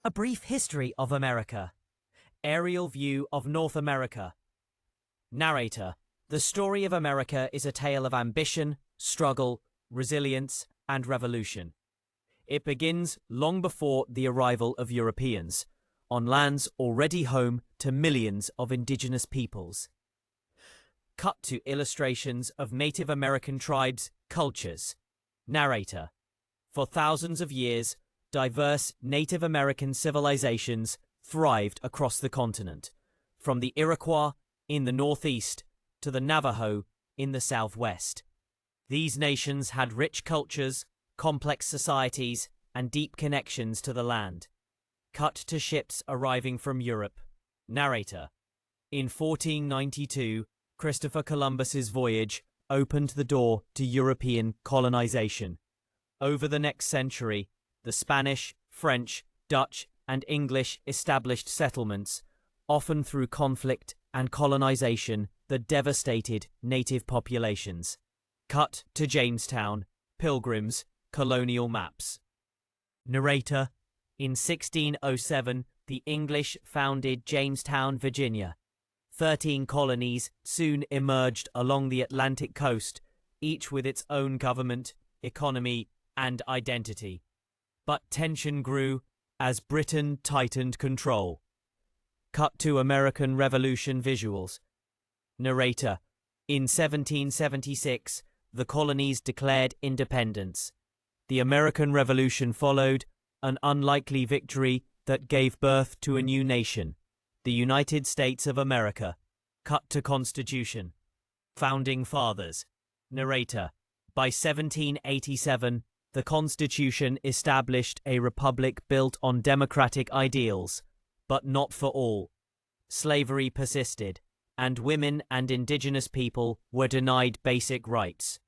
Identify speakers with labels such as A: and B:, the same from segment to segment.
A: A brief history of America. Aerial view of North America. Narrator. The story of America is a tale of ambition, struggle, resilience, and revolution. It begins long before the arrival of Europeans, on lands already home to millions of indigenous peoples. Cut to illustrations of Native American tribes' cultures. Narrator. For thousands of years, diverse Native American civilizations thrived across the continent, from the Iroquois in the northeast to the Navajo in the southwest. These nations had rich cultures, complex societies, and deep connections to the land. Cut to ships arriving from Europe. Narrator. In 1492, Christopher Columbus's voyage opened the door to European colonization. Over the next century, the Spanish, French, Dutch, and English established settlements, often through conflict and colonization that devastated native populations. Cut to Jamestown, Pilgrims, colonial maps. Narrator. In 1607, the English founded Jamestown, Virginia. 13 colonies soon emerged along the Atlantic coast, each with its own government, economy, and identity. But tension grew as Britain tightened control. Cut to American Revolution visuals. Narrator. In 1776, the colonies declared independence. The American Revolution followed, an unlikely victory that gave birth to a new nation, the United States of America. Cut to Constitution. Founding Fathers. Narrator. By 1787, the Constitution established a republic built on democratic ideals, but not for all. Slavery persisted, and women and indigenous people were denied basic rights.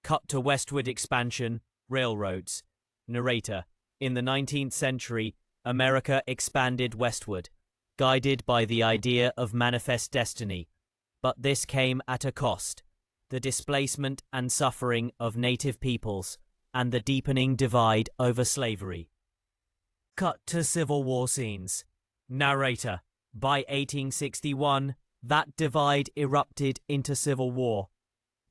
A: Cut to westward expansion, railroads. Narrator. In the 19th century, America expanded westward, guided by the idea of manifest destiny. But this came at a cost: the displacement and suffering of native peoples, and the deepening divide over slavery. Cut to Civil War scenes. Narrator. By 1861, that divide erupted into civil war.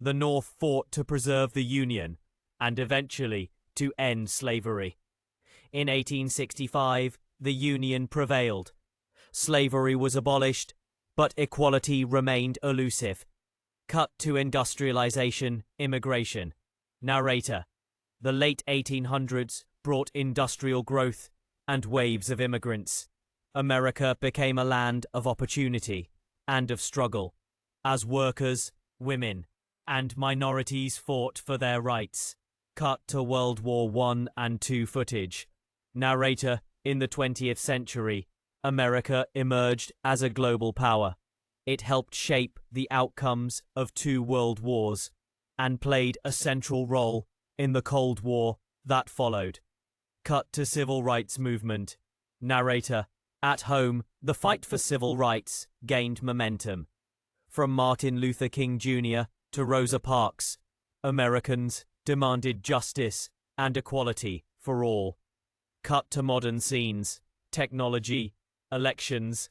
A: The North fought to preserve the Union, and eventually to end slavery. In 1865, the Union prevailed. Slavery was abolished, but equality remained elusive. Cut to industrialization, immigration. Narrator. The late 1800s brought industrial growth and waves of immigrants. America became a land of opportunity and of struggle, as workers, women, and minorities fought for their rights. Cut to World War I and II footage. Narrator. In the 20th century, America emerged as a global power. It helped shape the outcomes of 2 world wars and played a central role in the Cold War that followed. Cut to Civil Rights Movement. Narrator. At home, the fight for civil rights gained momentum. From Martin Luther King Jr. to Rosa Parks, Americans demanded justice and equality for all. Cut to modern scenes, technology, elections,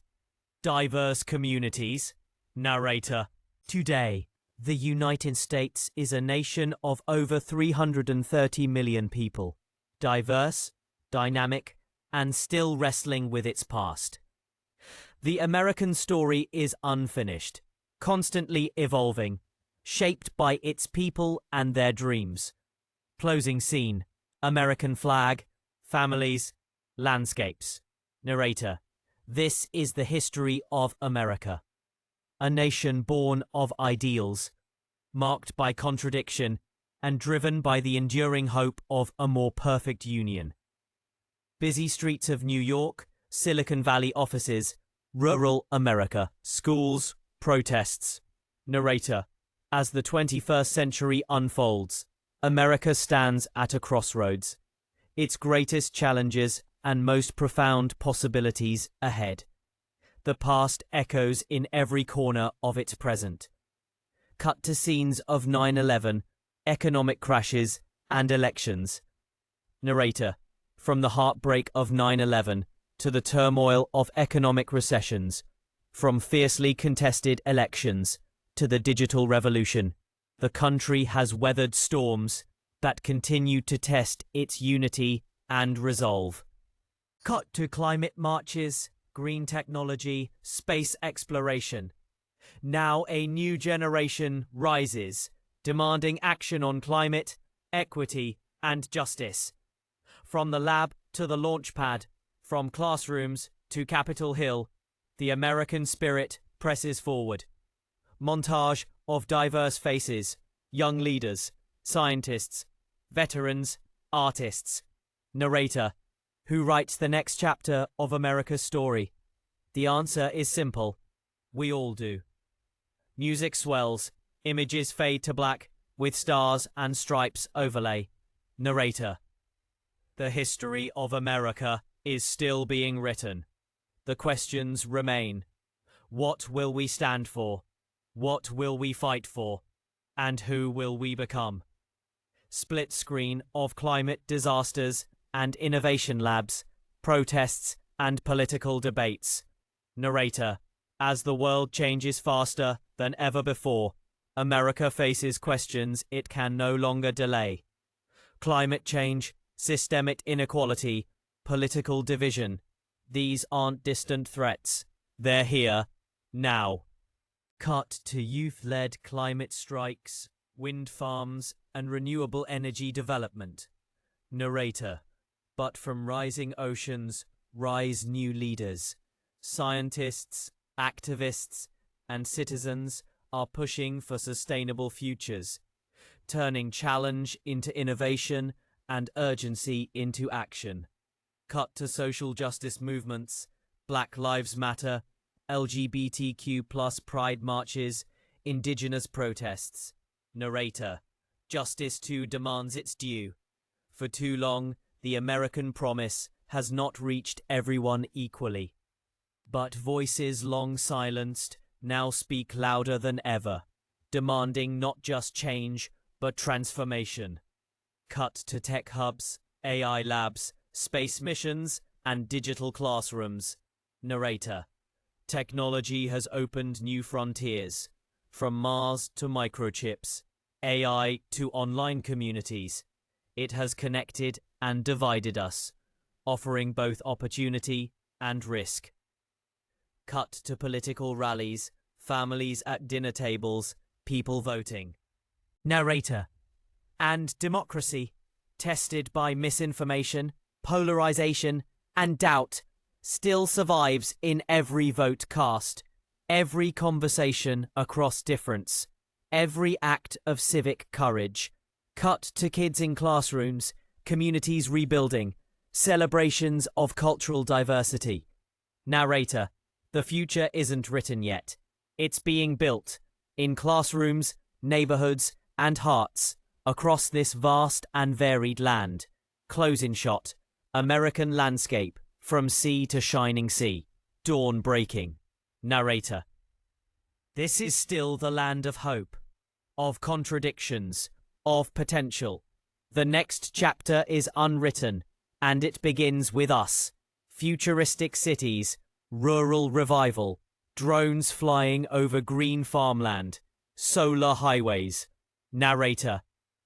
A: diverse communities. Narrator. Today, the United States is a nation of over 330 million people, diverse, dynamic, and still wrestling with its past. The American story is unfinished, constantly evolving, shaped by its people and their dreams. Closing scene. American flag, families, landscapes. Narrator. This is the history of America. A nation born of ideals, marked by contradiction, and driven by the enduring hope of a more perfect union. Busy streets of New York, Silicon Valley offices, rural America, schools, protests. Narrator. As the 21st century unfolds, America stands at a crossroads. Its greatest challenges and most profound possibilities ahead. The past echoes in every corner of its present. Cut to scenes of 9/11, economic crashes, and elections. Narrator. From the heartbreak of 9/11 to the turmoil of economic recessions, from fiercely contested elections to the digital revolution. The country has weathered storms that continue to test its unity and resolve. Cut to climate marches, green technology, space exploration. Now a new generation rises, demanding action on climate, equity, and justice. From the lab to the launch pad, from classrooms to Capitol Hill, the American spirit presses forward. Montage of diverse faces, young leaders, scientists, veterans, artists. Narrator, who writes the next chapter of America's story? The answer is simple. We all do. Music swells, images fade to black, with stars and stripes overlay. Narrator, the history of America is still being written. The questions remain. What will we stand for? What will we fight for? And who will we become? Split screen of climate disasters and innovation labs, protests and political debates. Narrator, as the world changes faster than ever before, America faces questions it can no longer delay. Climate change, systemic inequality, political division. These aren't distant threats. They're here, now. Cut to youth-led climate strikes, wind farms, and renewable energy development. Narrator, but from rising oceans rise new leaders. Scientists, activists, and citizens are pushing for sustainable futures, turning challenge into innovation and urgency into action. Cut to social justice movements, Black Lives Matter, LGBTQ+ pride marches, indigenous protests. Narrator, justice too demands its due. For too long, the American promise has not reached everyone equally. But voices long silenced now speak louder than ever, demanding not just change, but transformation. Cut to tech hubs, AI labs, space missions, and digital classrooms. Narrator, technology has opened new frontiers, from Mars to microchips, AI to online communities. It has connected and divided us, offering both opportunity and risk. Cut to political rallies, families at dinner tables, people voting. Narrator, and democracy, tested by misinformation, polarization, and doubt, still survives in every vote cast, every conversation across difference, every act of civic courage. Cut to kids in classrooms, communities rebuilding, celebrations of cultural diversity. Narrator, the future isn't written yet. It's being built in classrooms, neighborhoods, and hearts across this vast and varied land. Closing shot, American landscape, from sea to shining sea, dawn breaking. Narrator, this is still the land of hope, of contradictions, of potential. The next chapter is unwritten, and it begins with us. Futuristic cities, rural revival, drones flying over green farmland, solar highways. Narrator,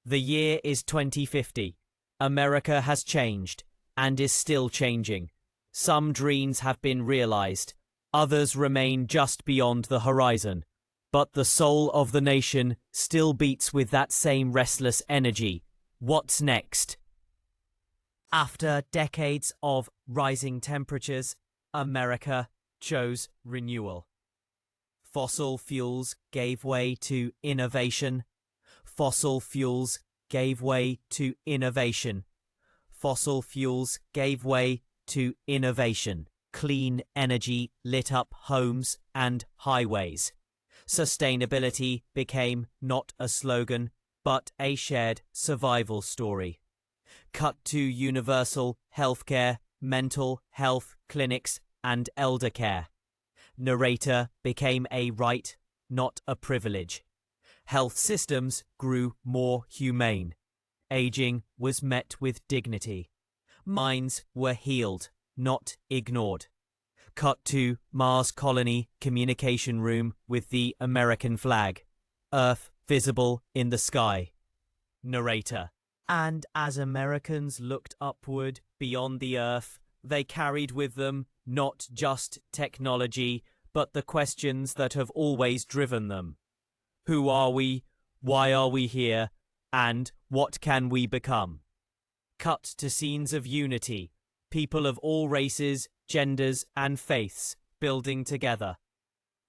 A: the year is 2050. America has changed, and is still changing. Some dreams have been realized, others remain just beyond the horizon. But the soul of the nation still beats with that same restless energy. What's next? After decades of rising temperatures, America chose renewal. Fossil fuels gave way to innovation. Fossil fuels gave way to innovation. Fossil fuels gave way to innovation. Clean energy lit up homes and highways. Sustainability became not a slogan, but a shared survival story. Cut to universal healthcare, mental health clinics, and elder care. Narrator became a right, not a privilege. Health systems grew more humane. Aging was met with dignity. Minds were healed, not ignored. Cut to Mars colony communication room with the American flag. Earth visible in the sky. Narrator. And as Americans looked upward beyond the Earth, they carried with them not just technology, but the questions that have always driven them. Who are we? Why are we here? And what can we become? Cut to scenes of unity, people of all races, genders, and faiths building together.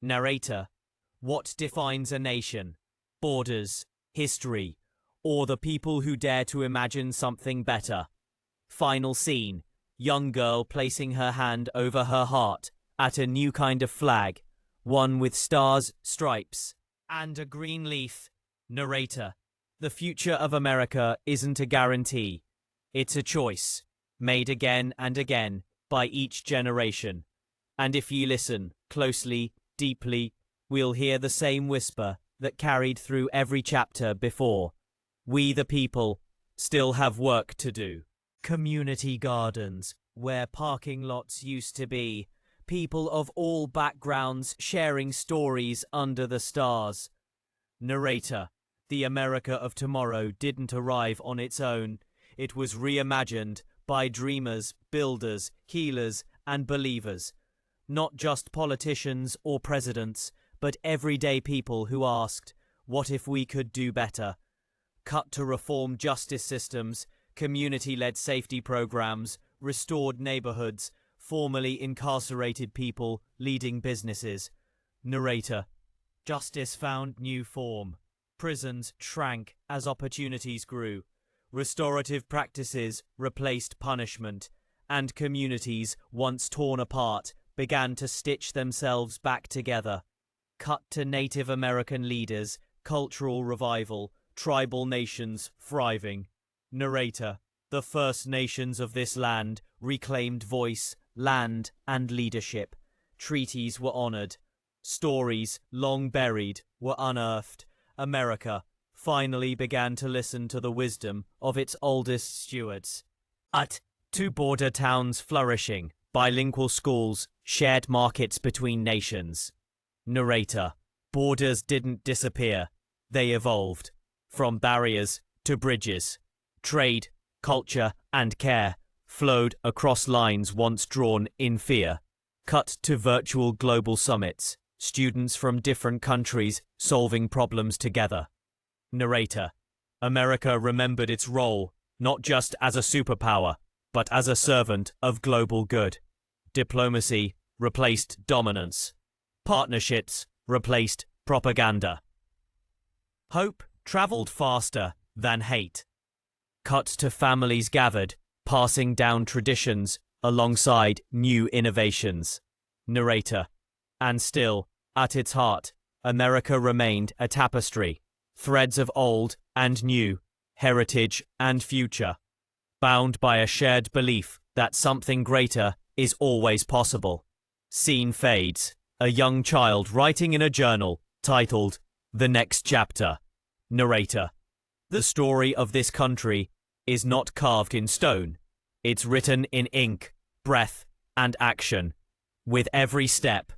A: Narrator. What defines a nation? Borders, history, or the people who dare to imagine something better? Final scene. Young girl placing her hand over her heart at a new kind of flag, one with stars, stripes, and a green leaf. Narrator. The future of America isn't a guarantee. It's a choice, made again and again by each generation. And if you listen closely, deeply, we'll hear the same whisper that carried through every chapter before. We the people still have work to do. Community gardens, where parking lots used to be. People of all backgrounds sharing stories under the stars. Narrator. The America of tomorrow didn't arrive on its own. It was reimagined by dreamers, builders, healers, and believers. Not just politicians or presidents, but everyday people who asked, what if we could do better? Cut to reform justice systems, community-led safety programs, restored neighborhoods, formerly incarcerated people leading businesses. Narrator. Justice found new form. Prisons shrank as opportunities grew. Restorative practices replaced punishment, and communities once torn apart began to stitch themselves back together. Cut to Native American leaders, cultural revival, tribal nations thriving. Narrator. The First Nations of this land reclaimed voice, land, and leadership. Treaties were honored. Stories, long buried, were unearthed. America finally began to listen to the wisdom of its oldest stewards. To border towns flourishing, bilingual schools, shared markets between nations. Narrator. Borders didn't disappear. They evolved. From barriers to bridges. Trade, culture, and care flowed across lines once drawn in fear. Cut to virtual global summits. Students from different countries solving problems together. Narrator. America remembered its role, not just as a superpower, but as a servant of global good. Diplomacy replaced dominance. Partnerships replaced propaganda. Hope traveled faster than hate. Cut to families gathered, passing down traditions alongside new innovations. Narrator. And still, at its heart, America remained a tapestry. Threads of old and new, heritage and future, bound by a shared belief that something greater is always possible. Scene fades. A young child writing in a journal titled, The Next Chapter. Narrator. The story of this country is not carved in stone. It's written in ink, breath, and action. With every step,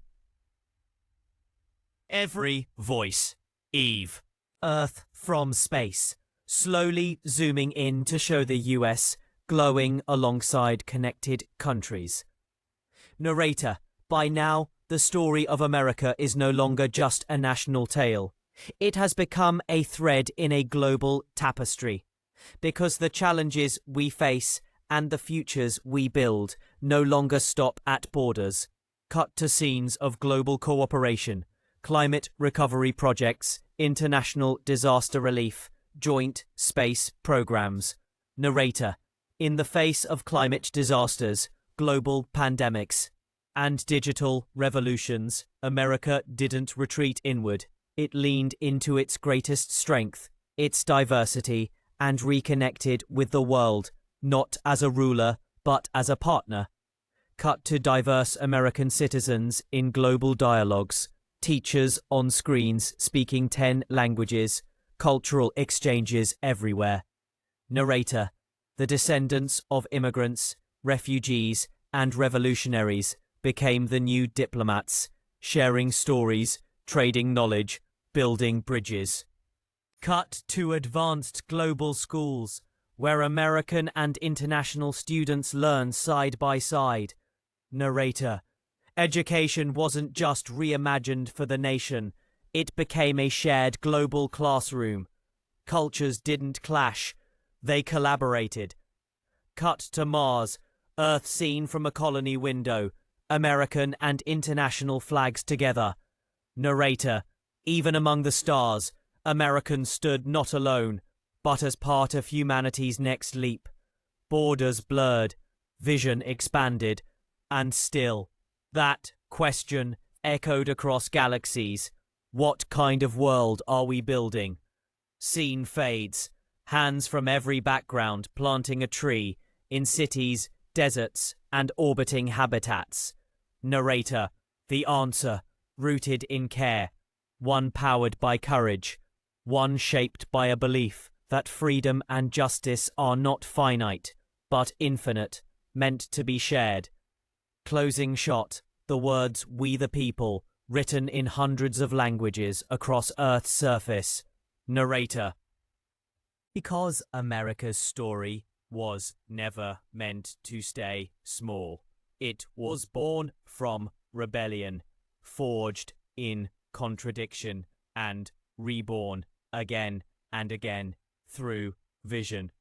A: every voice. Eve. Earth from space, slowly zooming in to show the US glowing alongside connected countries. Narrator. By now, the story of America is no longer just a national tale. It has become a thread in a global tapestry. Because the challenges we face and the futures we build no longer stop at borders. Cut to scenes of global cooperation, climate recovery projects, international disaster relief, joint space programs. Narrator. In the face of climate disasters, global pandemics, and digital revolutions, America didn't retreat inward. It leaned into its greatest strength, its diversity, and reconnected with the world, not as a ruler, but as a partner. Cut to diverse American citizens in global dialogues, teachers on screens speaking 10 languages, cultural exchanges everywhere. Narrator. The descendants of immigrants, refugees, and revolutionaries became the new diplomats, sharing stories, trading knowledge, building bridges. Cut to advanced global schools, where American and international students learn side by side. Narrator: education wasn't just reimagined for the nation, it became a shared global classroom. Cultures didn't clash, they collaborated. Cut to Mars, Earth seen from a colony window, American and international flags together. Narrator: even among the stars, Americans stood not alone, but as part of humanity's next leap. Borders blurred, vision expanded, and still, that question echoed across galaxies. What kind of world are we building? Scene fades, hands from every background planting a tree in cities, deserts, and orbiting habitats. Narrator: the answer, rooted in care, one powered by courage, one shaped by a belief that freedom and justice are not finite, but infinite, meant to be shared. Closing shot, the words "We the People," written in hundreds of languages across Earth's surface. Narrator: because America's story was never meant to stay small. It was born from rebellion, forged in contradiction, and reborn again and again through vision.